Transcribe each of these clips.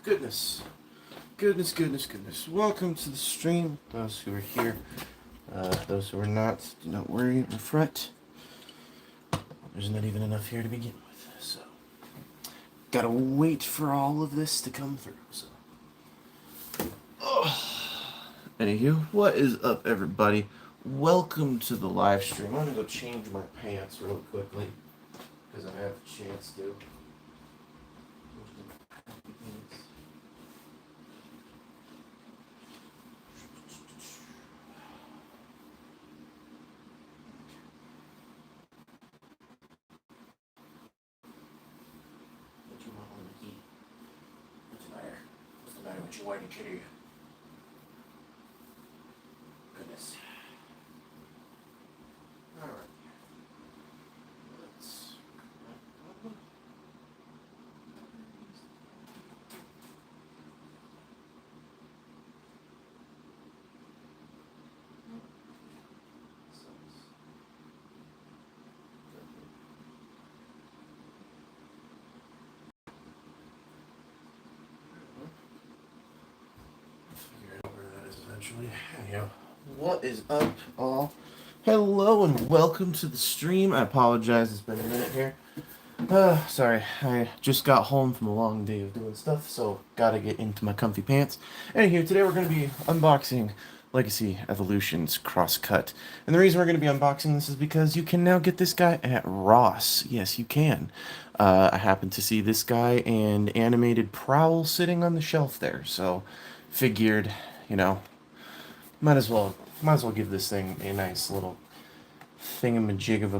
Goodness. Goodness, goodness, goodness. Welcome to the stream. Those who are here, those who are not, do not worry or fret. There's not even enough here to begin with, so gotta wait for all of this to come through. So, anywho, what is up, everybody? Welcome to the live stream. I'm gonna go change my pants real quickly because I have a chance to. What's your white kitty? Goodness. Alright. Let's. Figure out where that is eventually. Anyhow, what is up, all? Hello and welcome to the stream. I apologize, it's been a minute here. Sorry, I just got home from a long day of doing stuff, so gotta get into my comfy pants. Anywho, today we're gonna be unboxing Legacy Evoloutions Crosscut. And the reason we're going to be unboxing this is because you can now get this guy at Ross. Yes, you can. I happened to see this guy and animated Prowl sitting on the shelf there, so figured, you know, might as well give this thing a nice little thingamajig of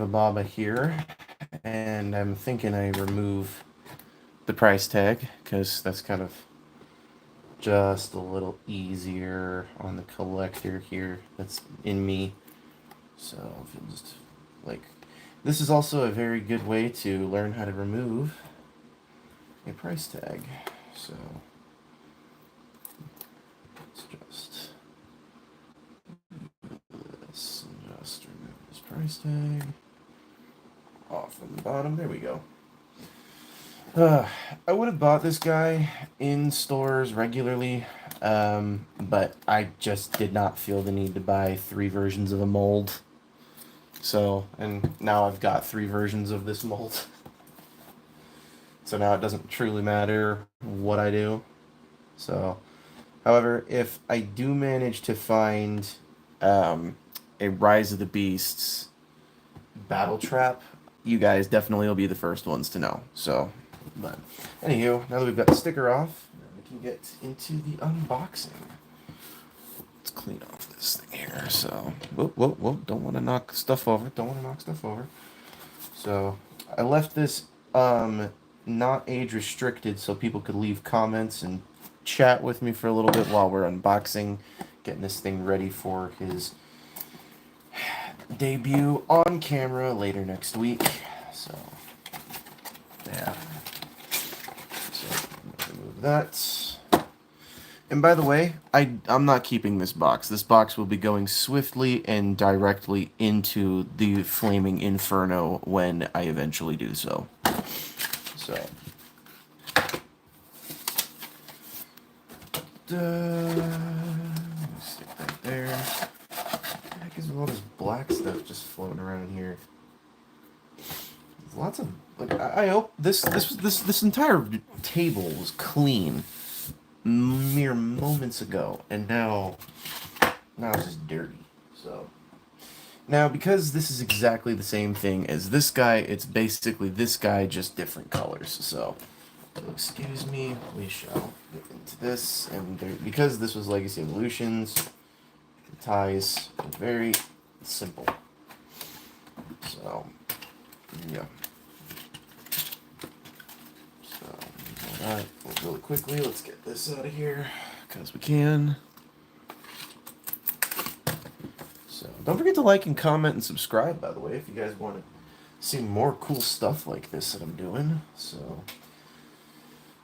a baba here. And I'm thinking I remove the price tag because that's kind of just a little easier on the collector here that's in me. So if you just like, this is also a very good way to learn how to remove a price tag. So let's just remove this price tag off from the bottom. There we go. I would have bought this guy in stores regularly, but I just did not feel the need to buy 3 versions of a mold. So, and now I've got 3 versions of this mold. So now it doesn't truly matter what I do. So, however, if I do manage to find a Rise of the Beasts battle trap, you guys definitely will be the first ones to know. So, but anywho, now that we've got the sticker off, we can get into the unboxing. Let's clean off this thing here. So, whoop, don't want to knock stuff over. So, I left this not age restricted so people could leave comments and chat with me for a little bit while we're unboxing, getting this thing ready for his debut on camera later next week. So, yeah. So, remove that. And by the way, I'm not keeping this box. This box will be going swiftly and directly into the flaming inferno when I eventually do so. So, stick that there. What the heck is all this black stuff just floating around here? There's lots of, like, I hope this entire table was clean mere moments ago, and now it's just dirty. So now, because this is exactly the same thing as this guy, it's basically this guy, just different colors. So excuse me, we shall get into this. And because this was Legacy Evoloutions, the ties are very simple. So yeah. So alright, really quickly, let's get this out of here because we can. So don't forget to like and comment and subscribe, by the way, if you guys want to see more cool stuff like this that I'm doing. So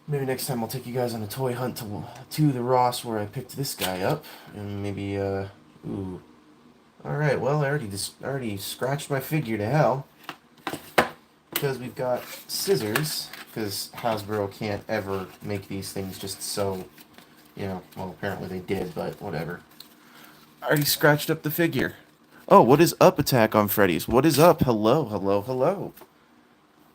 maybe next time I'll take you guys on a toy hunt to the Ross where I picked this guy up, and maybe ooh. All right, well, I already scratched my figure to hell because we've got scissors because Hasbro can't ever make these things just so, you know, well, apparently they did, but whatever. I already scratched up the figure. Oh, what is up, Attack on Freddy's? What is up? Hello, hello, hello.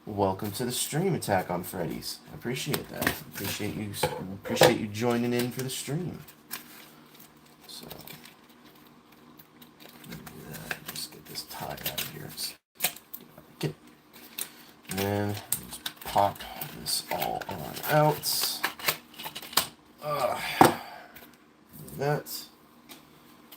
Welcome to the stream, Attack on Freddy's. I appreciate that. Appreciate you joining in for the stream. So, just get this tie out of here. Get, and then just pop this all on out. That.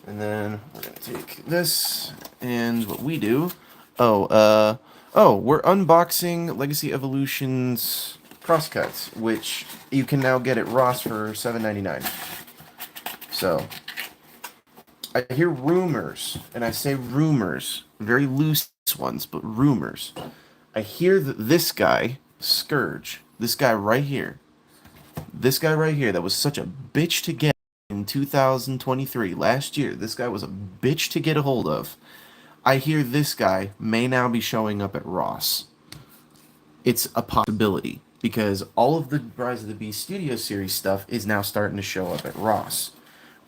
And then we're gonna take this, and what we do, we're unboxing Legacy Evolutions Crosscut, which you can now get at Ross for $7.99. So, I hear rumors, and I say rumors, very loose ones, but rumors. I hear that this guy, Scourge, this guy right here, that was such a bitch to get in 2023, last year, this guy was a bitch to get a hold of. I hear this guy may now be showing up at Ross. It's a possibility, because all of the Rise of the Beast Studio Series stuff is now starting to show up at Ross,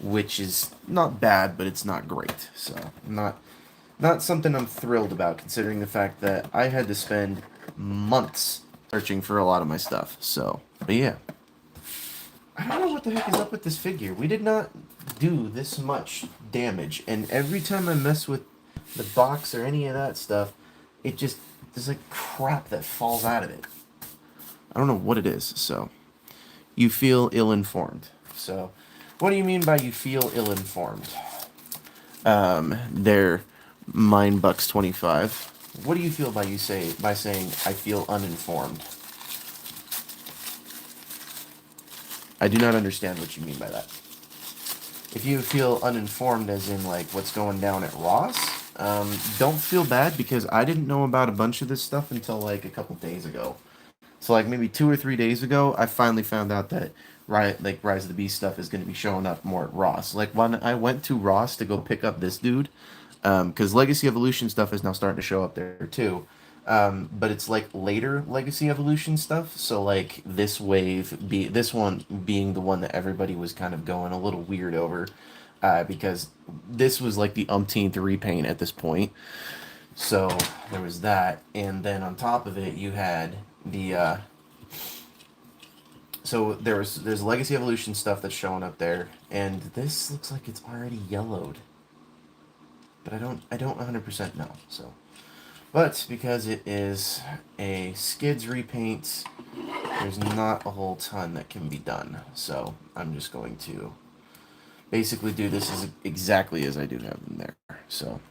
which is not bad, but it's not great. So, not something I'm thrilled about, considering the fact that I had to spend months searching for a lot of my stuff. So, but yeah. I don't know what the heck is up with this figure. We did not do this much damage, and every time I mess with the box or any of that stuff, it just, there's like crap that falls out of it. I don't know what it is, so. You feel ill-informed. So, what do you mean by you feel ill-informed? They're MindBucks25. What do you feel by saying I feel uninformed? I do not understand what you mean by that. If you feel uninformed as in, like, what's going down at Ross, don't feel bad, because I didn't know about a bunch of this stuff until, like, a couple days ago. So, like, maybe 2 or 3 days ago, I finally found out that, Rise of the Beast stuff is going to be showing up more at Ross. Like, when I went to Ross to go pick up this dude, because Legacy Evolution stuff is now starting to show up there, too. But it's like later Legacy Evolution stuff, so like this one being the one that everybody was kind of going a little weird over, because this was like the umpteenth repaint at this point. So there was that, and then on top of it you had the so there's Legacy Evolution stuff that's showing up there, and this looks like it's already yellowed, but I don't 100% know. So. But because it is a Skids repaint, there's not a whole ton that can be done. So I'm just going to basically do this exactly as I do have them there. So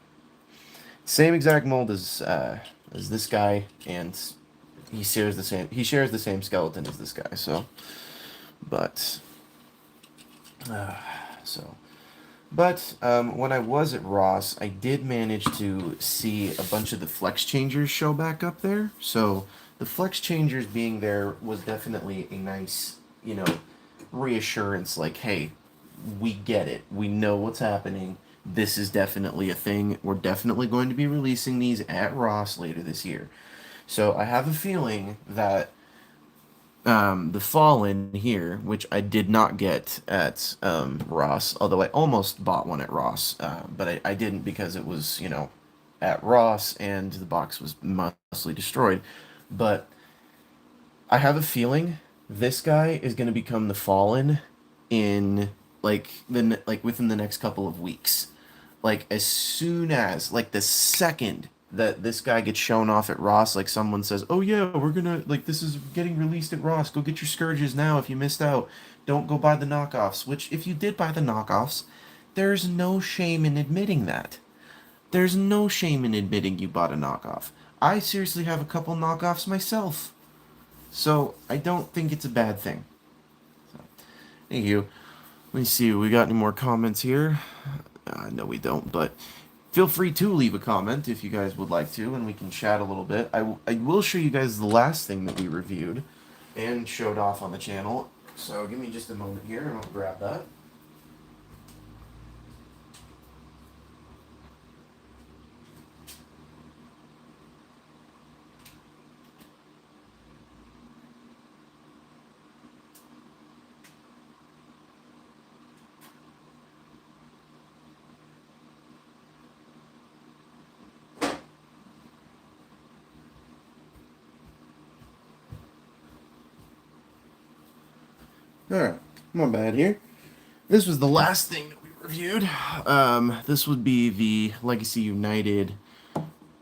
same exact mold as this guy, and he shares the same skeleton as this guy. So, but when I was at Ross, I did manage to see a bunch of the Flex Changers show back up there. So the Flex Changers being there was definitely a nice, reassurance, like, hey, we get it. We know what's happening. This is definitely a thing. We're definitely going to be releasing these at Ross later this year. So I have a feeling that the Fallen here, which I did not get at Ross, although I almost bought one at Ross, but I didn't, because it was, at Ross and the box was mostly destroyed. But I have a feeling this guy is going to become the Fallen in within the next couple of weeks. Like, as soon as, like, the second that this guy gets shown off at Ross, like, someone says, oh yeah, we're gonna, like, this is getting released at Ross, go get your Scourges now if you missed out, don't go buy the knockoffs. Which, if you did buy the knockoffs, there's no shame in admitting that. There's no shame in admitting you bought a knockoff. I seriously have a couple knockoffs myself, so I don't think it's a bad thing. So, thank you. Let me see, we got any more comments here? No, we don't, but feel free to leave a comment if you guys would like to, and we can chat a little bit. I will show you guys the last thing that we reviewed and showed off on the channel. So give me just a moment here, and I'll grab that. Alright, my bad here. This was the last thing that we reviewed. This would be the Legacy United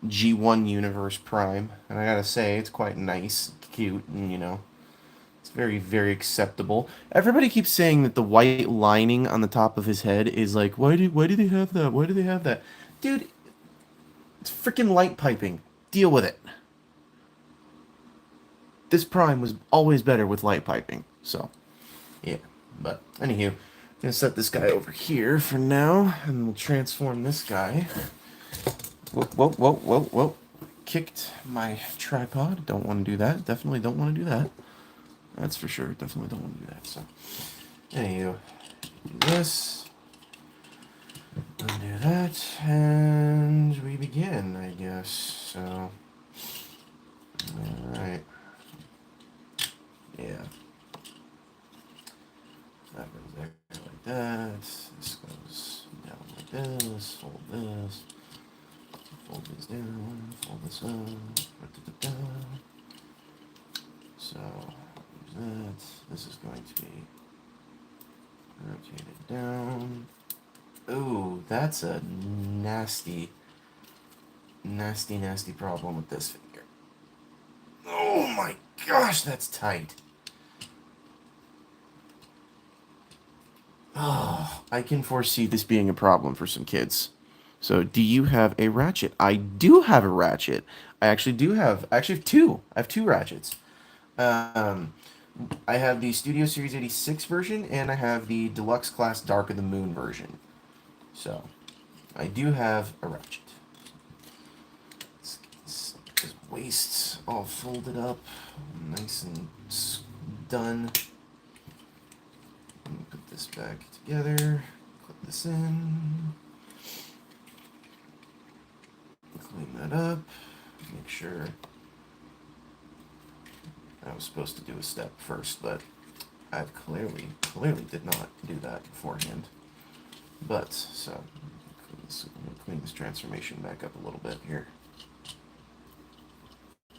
G1 Universe Prime. And I gotta say, it's quite nice, cute, and it's very, very acceptable. Everybody keeps saying that the white lining on the top of his head is like, why do they have that? Why do they have that? Dude, it's freaking light piping. Deal with it. This Prime was always better with light piping, so yeah. But anywho, I'm gonna set this guy over here for now, and we'll transform this guy. Whoa, whoa, whoa, whoa, whoa! Kicked my tripod. Don't want to do that. Definitely don't want to do that. That's for sure. Definitely don't want to do that. So, anywho, do this, undo that, and we begin, I guess. So, all right. Yeah. That goes there like that. This goes down like this. Fold this. Fold this down. Fold this up. So, there's that. This is going to be rotated down. Ooh, that's a nasty, nasty, nasty problem with this figure. Oh my gosh, that's tight. Oh, I can foresee this being a problem for some kids. So, do you have a Ratchet? I do have a Ratchet. I actually have two. I have two Ratchets. Um, I have the Studio Series 86 version, and I have the Deluxe Class Dark of the Moon version. So, I do have a Ratchet. Let's get his waists all folded up, nice and done. Put this back together, clip this in, clean that up, make sure. I was supposed to do a step first, but I clearly did not do that beforehand. But, so, clean this transformation back up a little bit here.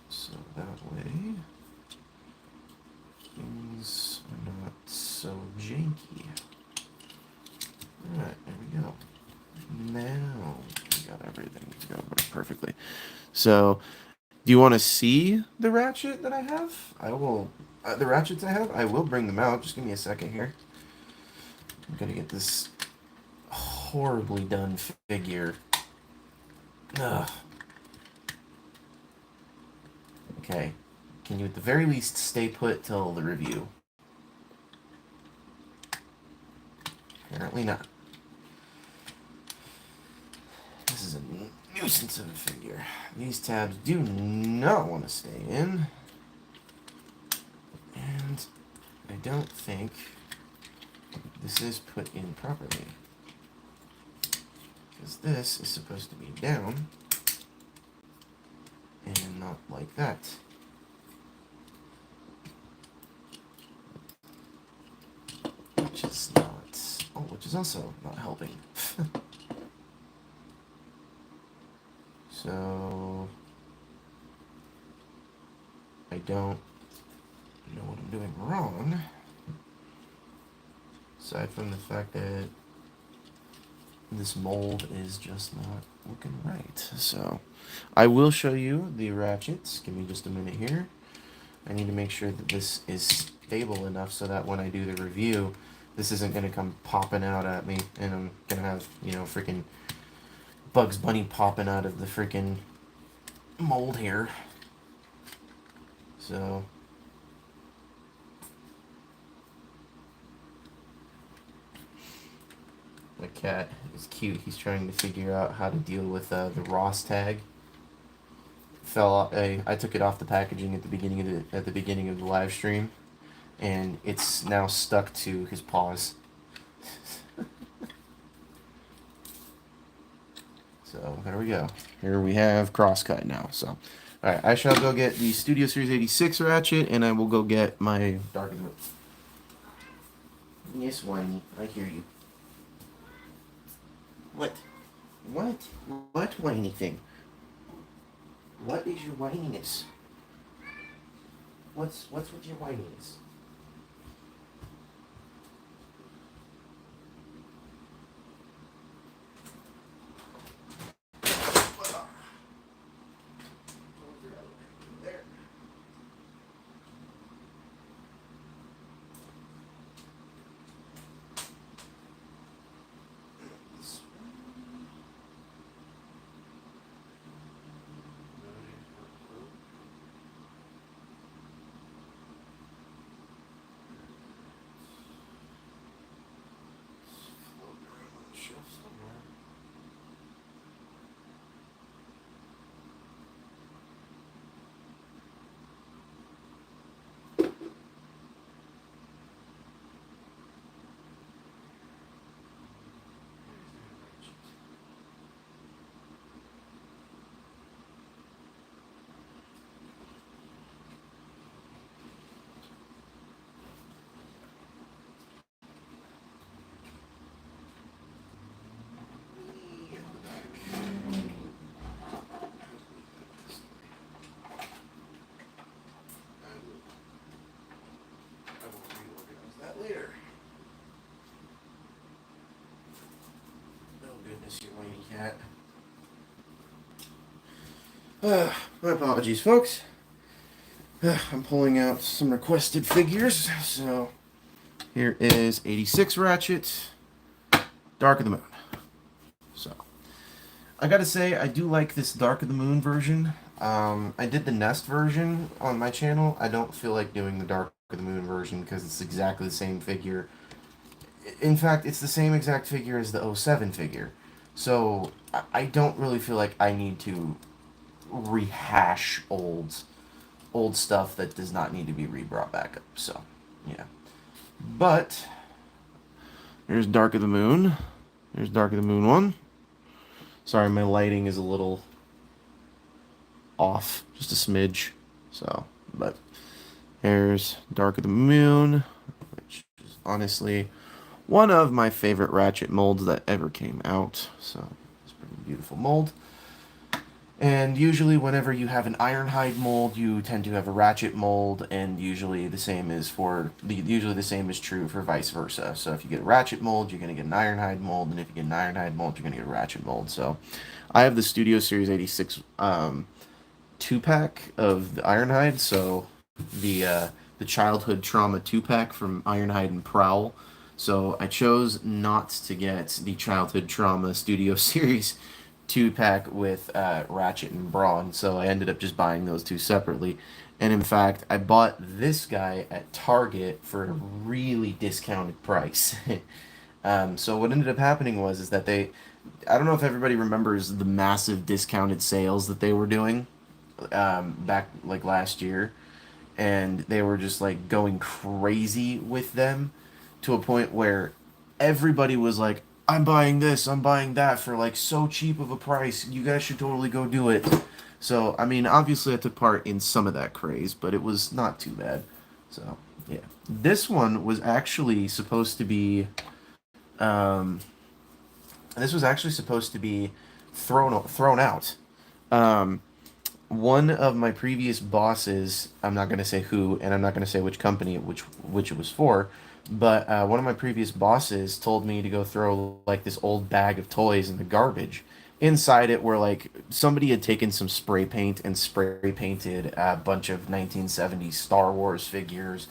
So that way, things are not so janky. Alright, there we go. Now, we got everything to go perfectly. So, do you want to see the Ratchet that I have? I will. The Ratchets I have, I will bring them out. Just give me a second here. I'm gonna get this horribly done figure. Ugh. Okay. Can you at the very least stay put till the review? Apparently not. This is a nuisance of a figure. These tabs do not want to stay in. And I don't think this is put in properly. Because this is supposed to be down and not like that. Which is not... Oh, which is also not helping. So... I don't know what I'm doing wrong. Aside from the fact that this mold is just not looking right. So, I will show you the ratchets. Give me just a minute here. I need to make sure that this is stable enough so that when I do the review, this isn't going to come popping out at me, and I'm going to have, freaking Bugs Bunny popping out of the freaking mold here. So... My cat is cute. He's trying to figure out how to deal with the Ross tag. Fell off. I took it off the packaging at the beginning of the live stream, and it's now stuck to his paws. So there we go. Here we have Crosscut now. So, all right, I shall go get the Studio Series 86 Ratchet, and I will go get my Dark and Moon. Yes, Whiny, I hear you. What? What? What whiny thing? What is your whininess? What's with your whininess? hat. My apologies, folks. I'm pulling out some requested figures. So here is 86 Ratchet, Dark of the Moon. So I gotta say, I do like this Dark of the Moon version. I did the Nest version on my channel. I don't feel like doing the Dark of the Moon version because it's exactly the same figure. In fact, it's the same exact figure as the 07 figure. So I don't really feel like I need to rehash old stuff that does not need to be re-brought back up. So, yeah. But here's Dark of the Moon. There's Dark of the Moon 1. Sorry, my lighting is a little off, just a smidge. So, but here's Dark of the Moon, which is honestly one of my favorite Ratchet molds that ever came out. So, it's a pretty beautiful mold. And usually whenever you have an Ironhide mold, you tend to have a Ratchet mold, and usually the same is true for vice versa. So if you get a Ratchet mold, you're going to get an Ironhide mold, and if you get an Ironhide mold, you're going to get a Ratchet mold. So I have the Studio Series 86 2-pack of the Ironhide, so the Childhood Trauma 2-pack from Ironhide and Prowl. So I chose not to get the Childhood Trauma Studio Series 2-pack with Ratchet and Brawn, so I ended up just buying those two separately. And in fact, I bought this guy at Target for a really discounted price. So what ended up happening was that I don't know if everybody remembers the massive discounted sales that they were doing back like last year, and they were just like going crazy with them to a point where everybody was like, I'm buying this, I'm buying that for like so cheap of a price. You guys should totally go do it. So, I mean, obviously I took part in some of that craze, but it was not too bad. So, yeah. This one was actually supposed to be thrown out. One of my previous bosses, I'm not going to say who, and I'm not going to say which company which it was for, but one of my previous bosses told me to go throw like this old bag of toys in the garbage. Inside it were like somebody had taken some spray paint and spray painted a bunch of 1970s Star Wars figures,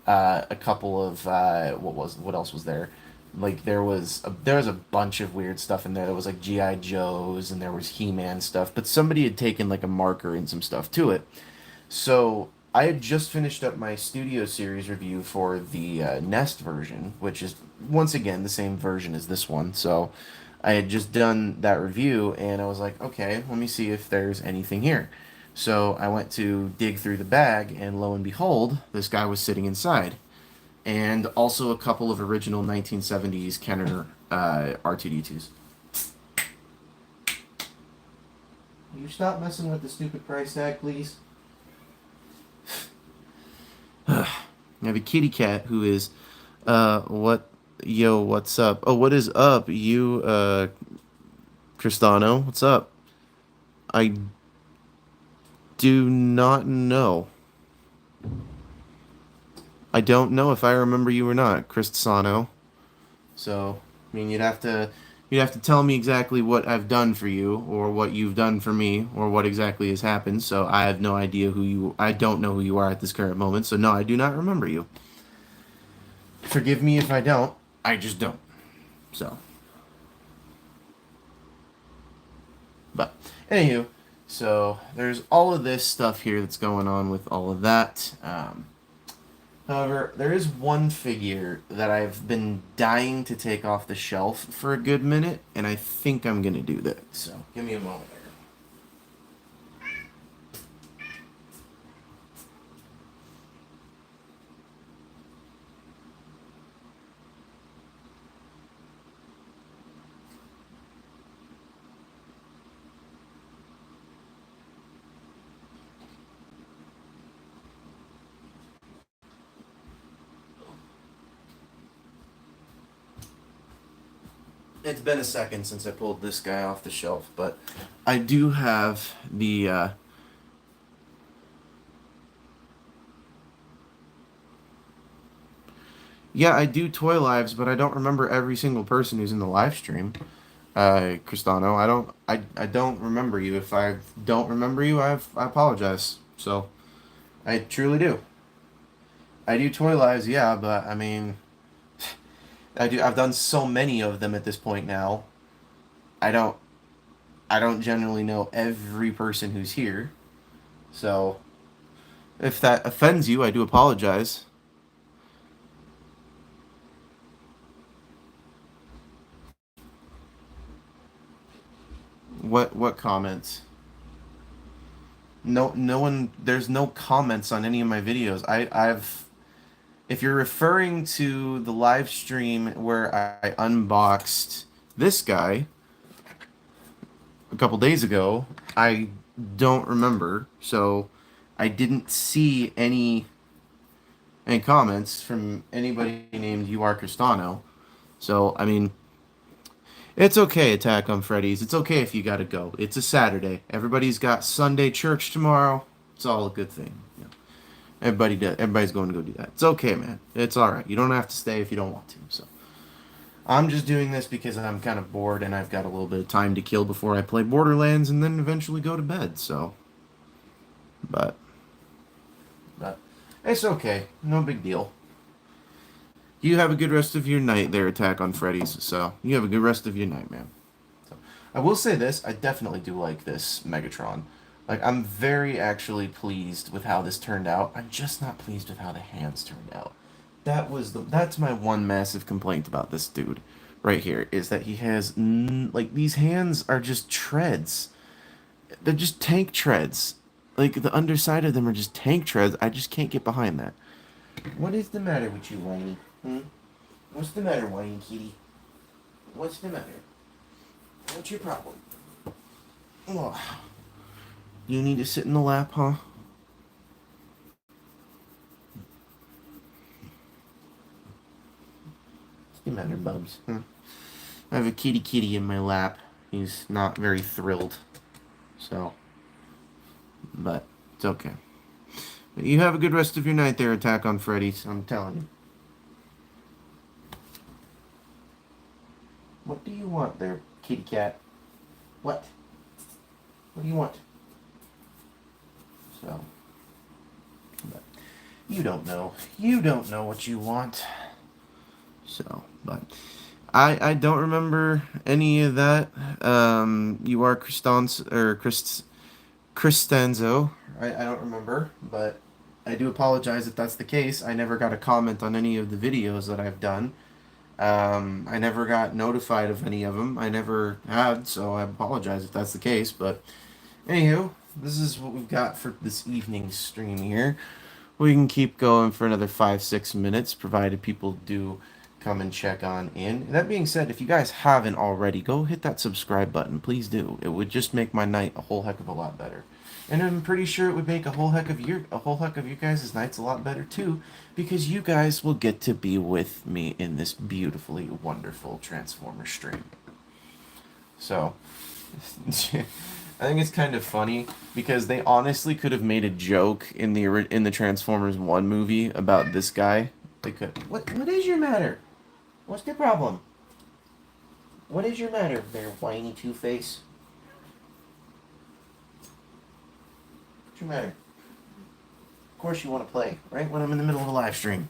a couple of what else was there? Like there was a bunch of weird stuff in there. There was like GI Joes and there was He-Man stuff, but somebody had taken like a marker and some stuff to it. So I had just finished up my Studio Series review for the Nest version, which is once again the same version as this one. So I had just done that review, and I was like, okay, let me see if there's anything here. So I went to dig through the bag, and lo and behold, this guy was sitting inside. And also a couple of original 1970s Kenner R2-D2s. Will you stop messing with the stupid price tag, please? I have a kitty cat who is, what's up? Oh, what is up? You, Cristano, what's up? I do not know. I don't know if I remember you or not, Cristano. So, I mean, you'd have to tell me exactly what I've done for you, or what you've done for me, or what exactly has happened. So I have no idea I don't know who you are at this current moment. So no, I do not remember you. Forgive me if I don't. I just don't. So. But, anywho, so there's all of this stuff here that's going on with all of that. However, there is one figure that I've been dying to take off the shelf for a good minute, and I think I'm going to do that. So, give me a moment here. It's been a second since I pulled this guy off the shelf, but I do have the yeah, I do toy lives, but I don't remember every single person who's in the live stream. Cristano, I don't remember you. If I don't remember you, I apologize. So, I truly do. I do toy lives, yeah, but I mean, I've done so many of them at this point now. I don't, I don't generally know every person who's here. So, if that offends you, I do apologize. What comments? No one. There's no comments on any of my videos. I've. If you're referring to the live stream where I unboxed this guy a couple days ago, I don't remember. So I didn't see any comments from anybody named You Are Cristano. So I mean, it's okay, Attack on Freddy's. It's okay if you gotta go. It's a Saturday. Everybody's got Sunday church tomorrow. It's all a good thing. You know, everybody's going to go do that. It's okay, man. It's all right. You don't have to stay if you don't want to. So I'm just doing this because I'm kind of bored and I've got a little bit of time to kill before I play Borderlands and then eventually go to bed. So, but but it's okay. No big deal. You have a good rest of your night there, Attack on Freddy's. So you have a good rest of your night, man. So I will say this: I definitely do like this Megatron. Like I'm very actually pleased with how this turned out. I'm just not pleased with how the hands turned out. That's my one massive complaint about this dude right here is that he has like these hands are just treads. They're just tank treads. Like the underside of them are just tank treads. I just can't get behind that. What is the matter with you, Whiny? Hmm? What's the matter, Whiny Kitty? What's the matter? What's your problem? Oh, you need to sit in the lap, huh? What's the matter, Bubs? Huh? I have a kitty in my lap. He's not very thrilled. So, but it's okay. But you have a good rest of your night there, Attack on Freddy's. I'm telling you. What do you want there, kitty cat? What? What do you want? So, but you don't know. You don't know what you want. So, but I don't remember any of that. You are Cristanzo. I don't remember, but I do apologize if that's the case. I never got a comment on any of the videos that I've done. I never got notified of any of them. I never had, so I apologize if that's the case. But anywho, this is what we've got for this evening's stream here. We can keep going for another 5-6 minutes, provided people do come and check on in. That being said, if you guys haven't already, go hit that subscribe button. Please do. It would just make my night a whole heck of a lot better. And I'm pretty sure it would make a whole heck of you guys' nights a lot better too, because you guys will get to be with me in this beautifully wonderful Transformer stream. So, I think it's kind of funny because they honestly could have made a joke in the Transformers 1 movie about this guy. They could. What is your matter? What's the problem? What is your matter, there, whiny Two-Face? What's your matter? Of course you want to play, right? When I'm in the middle of a live stream.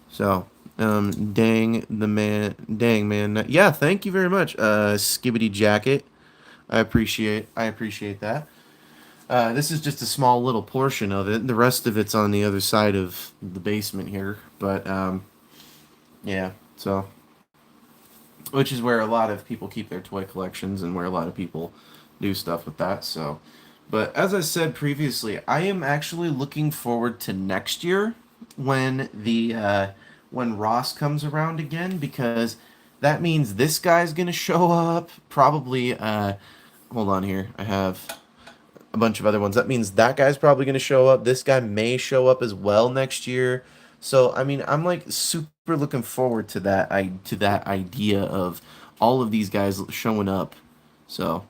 So, dang man. Yeah, thank you very much, Skibbity Jacket. I appreciate that. This is just a small little portion of it. The rest of it's on the other side of the basement here. But, yeah, so, which is where a lot of people keep their toy collections and where a lot of people do stuff with that. So, but as I said previously, I am actually looking forward to next year when when Ross comes around again, because that means this guy's gonna show up. Probably, hold on here. I have a bunch of other ones. That means that guy's probably gonna show up. This guy may show up as well next year. So I mean, I'm like super looking forward to that. To that idea of all of these guys showing up. So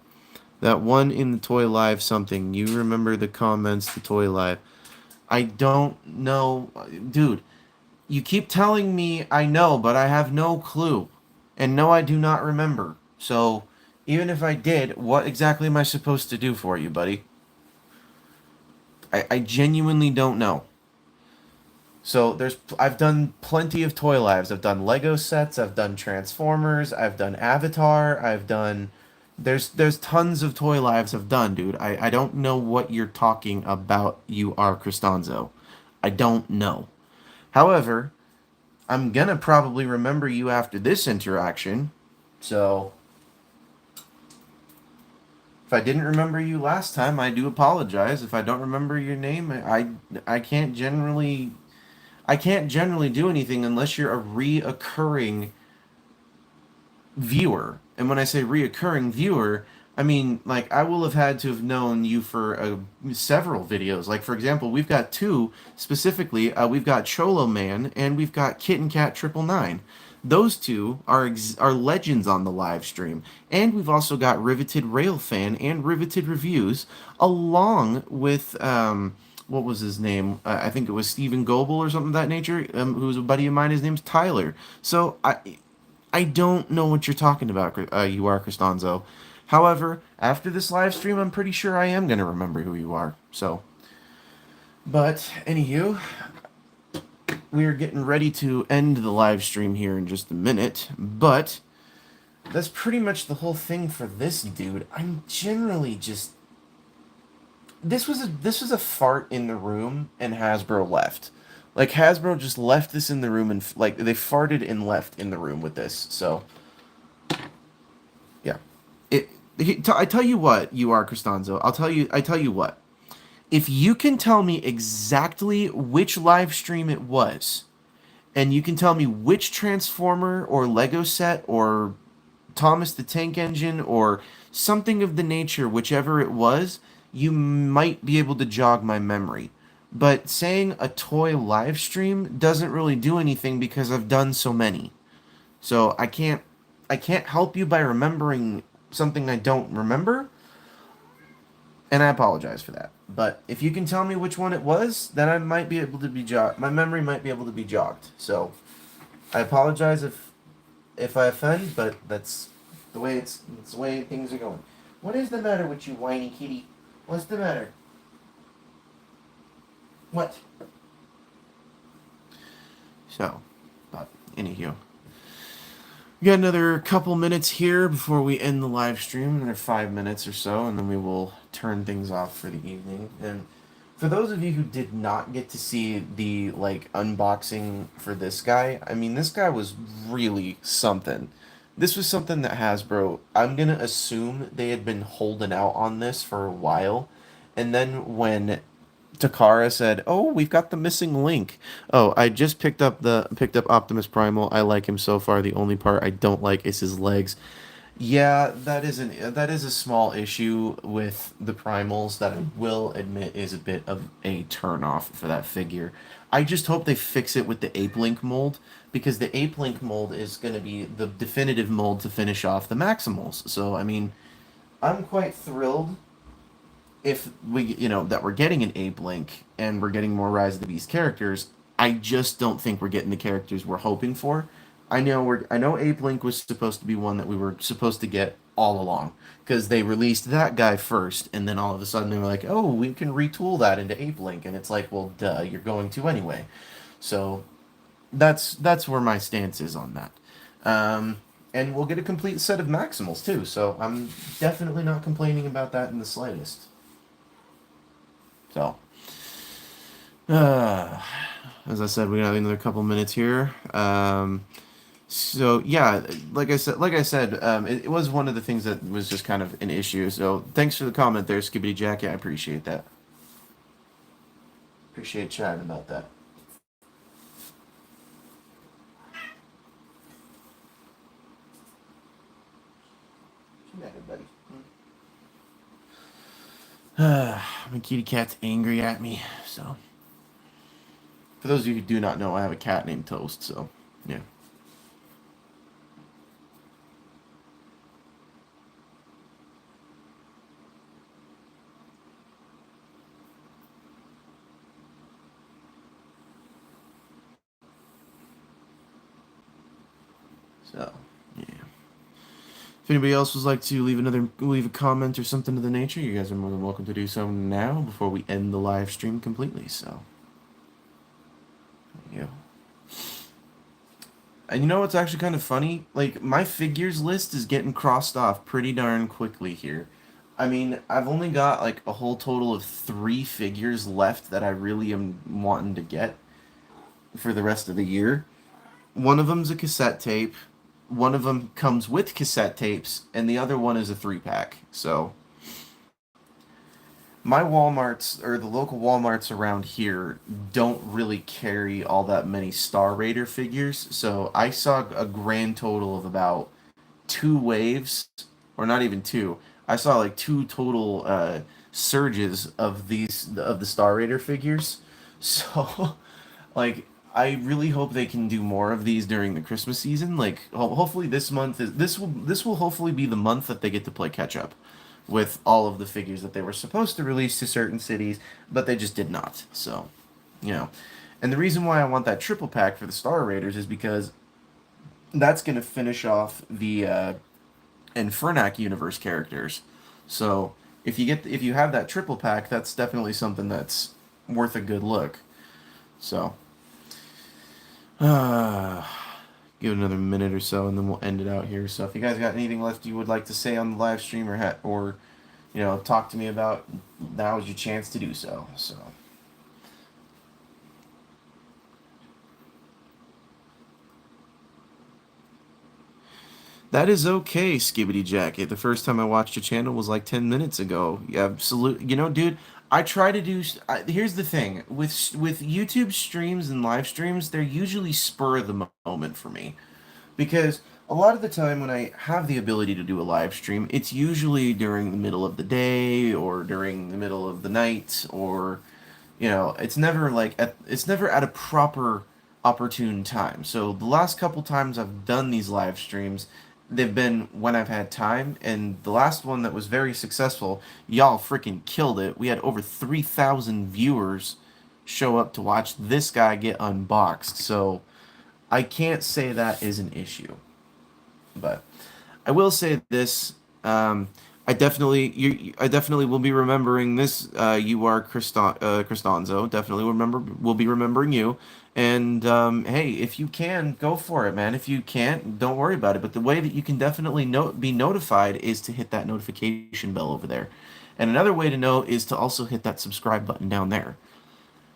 that one in the Toy Live something. You remember the comments, the Toy Live. I don't know, dude. You keep telling me I know, but I have no clue. And no, I do not remember. So, even if I did, what exactly am I supposed to do for you, buddy? I genuinely don't know. So I've done plenty of toy lives. I've done Lego sets, I've done Transformers, I've done Avatar, I've done there's tons of toy lives I've done, dude. I don't know what you're talking about, you are Cristanzo. I don't know. However, I'm gonna probably remember you after this interaction. So if I didn't remember you last time, I do apologize. If I don't remember your name, I can't generally do anything unless you're a reoccurring viewer. And when I say reoccurring viewer, I mean like I will have had to have known you for several videos. Like for example, we've got two specifically. We've got Cholo Man and we've got Kitten Cat 999. Those two are legends on the live stream, and we've also got Riveted Railfan and Riveted Reviews, along with what was his name? I think it was Stephen Goebel or something of that nature. Who's a buddy of mine. His name's Tyler. So I don't know what you're talking about, you are Costanzo. However, after this live stream, I'm pretty sure I am going to remember who you are. So, but, anywho, we're getting ready to end the live stream here in just a minute. But, that's pretty much the whole thing for this dude. I'm generally just... This was a fart in the room, and Hasbro left. Like, Hasbro just left this in the room, and, like, they farted and left in the room with this. So... yeah. I tell you what, you are Costanzo. I tell you what. If you can tell me exactly which live stream it was, and you can tell me which Transformer or Lego set or Thomas the Tank Engine or something of the nature, whichever it was, you might be able to jog my memory. But saying a toy live stream doesn't really do anything because I've done so many. So I can't help you by remembering something I don't remember, and I apologize for that. But if you can tell me which one it was, then I might be able to be jogged. My memory might be able to be jogged. So I apologize if I offend, but that's the way things are going. What is the matter with you, whiny kitty? What's the matter? What? So, but anywho. We got another couple minutes here before we end the live stream, another 5 minutes or so, and then we will turn things off for the evening. And for those of you who did not get to see the like unboxing for this guy, I mean this guy was really something. This was something that Hasbro, I'm gonna assume they had been holding out on this for a while, and then when Takara said, "Oh, we've got the missing link." Oh, I just picked up Optimus Primal. I like him so far. The only part I don't like is his legs. Yeah, that is a small issue with the Primals that I will admit is a bit of a turnoff for that figure. I just hope they fix it with the Ape Link mold, because the Ape Link mold is going to be the definitive mold to finish off the Maximals. So, I mean, I'm quite thrilled if we, that we're getting an Ape Link and we're getting more Rise of the Beast characters. I just don't think we're getting the characters we're hoping for. I know Ape Link was supposed to be one that we were supposed to get all along, because they released that guy first, and then all of a sudden they were like, "Oh, we can retool that into Ape Link," and it's like, well, duh, you're going to anyway. So that's where my stance is on that. And we'll get a complete set of Maximals too, so I'm definitely not complaining about that in the slightest. So, uh, as I said, we got another couple minutes here. So yeah, it was one of the things that was just kind of an issue. So thanks for the comment there, Skibbity Jack. Yeah, I appreciate that. Appreciate chatting about that. Buddy. My kitty cat's angry at me. So, for those of you who do not know, I have a cat named Toast. So, yeah. So, yeah. If anybody else would like to leave a comment or something of the nature, you guys are more than welcome to do so now before we end the live stream completely. So, yeah. And you know what's actually kind of funny? Like, my figures list is getting crossed off pretty darn quickly here. I mean, I've only got like a whole total of 3 figures left that I really am wanting to get for the rest of the year. One of them's a cassette tape. One of them comes with cassette tapes, and the other one is a 3-pack. So, my Walmarts, or the local Walmarts around here, don't really carry all that many Star Raider figures. So, I saw a grand total of about 2 waves, or not even two. I saw like 2 total surges of the Star Raider figures. So, like, I really hope they can do more of these during the Christmas season. Like, hopefully this will hopefully be the month that they get to play catch up with all of the figures that they were supposed to release to certain cities, but they just did not. So, you know. And the reason why I want that triple pack for the Star Raiders is because that's going to finish off the Infernac universe characters. So, if you have that triple pack, that's definitely something that's worth a good look. So, give it another minute or so, and then we'll end it out here. So, if you guys got anything left you would like to say on the live stream, or talk to me about, now is your chance to do so. So. That is okay, Skibbity Jacket. The first time I watched your channel was like 10 minutes ago. Absolutely. Dude, I try to do... here's the thing. With YouTube streams and live streams, they're usually spur of the moment for me. Because a lot of the time when I have the ability to do a live stream, it's usually during the middle of the day, or during the middle of the night, or... it's never it's never at a proper opportune time. So the last couple times I've done these live streams, they've been when I've had time, and the last one that was very successful, y'all freaking killed it. We had over 3,000 viewers show up to watch this guy get unboxed. So I can't say that is an issue. But I will say this, I definitely will be remembering this. You are Cristanzo. Definitely will be remembering you. And hey, if you can, go for it, man. If you can't, don't worry about it. But the way that you can definitely be notified is to hit that notification bell over there. And another way to know is to also hit that subscribe button down there.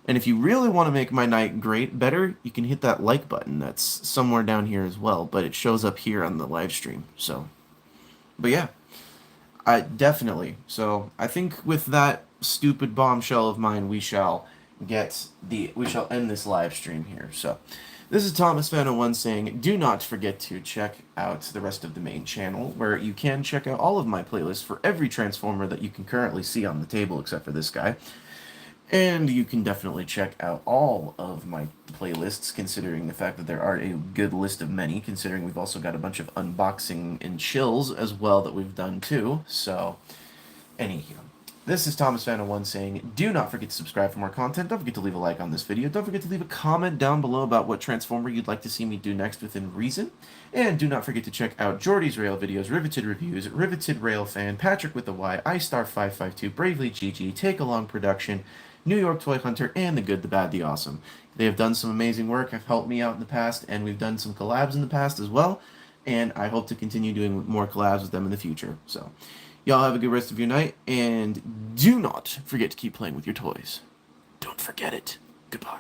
And if you really want to make my night better, you can hit that like button. That's somewhere down here as well, but it shows up here on the live stream. So, but yeah. Definitely. So I think with that stupid bombshell of mine, we shall end this live stream here. So this is Thomas Fan01 saying, do not forget to check out the rest of the main channel, where you can check out all of my playlists for every Transformer that you can currently see on the table, except for this guy. And you can definitely check out all of my playlists, considering the fact that there are a good list of many, considering we've also got a bunch of unboxing and chills as well that we've done too. So, anywho, this is Thomas Fan01 saying, do not forget to subscribe for more content. Don't forget to leave a like on this video. Don't forget to leave a comment down below about what Transformer you'd like to see me do next within reason. And do not forget to check out Jordy's Rail videos, Riveted Reviews, Riveted Rail Fan, Patrick with the Y, iStar552, Bravely GG, Take Along Production, New York Toy Hunter, and The Good, the Bad, the Awesome. They have done some amazing work, have helped me out in the past, and we've done some collabs in the past as well, and I hope to continue doing more collabs with them in the future. So, y'all have a good rest of your night, and do not forget to keep playing with your toys. Don't forget it. Goodbye.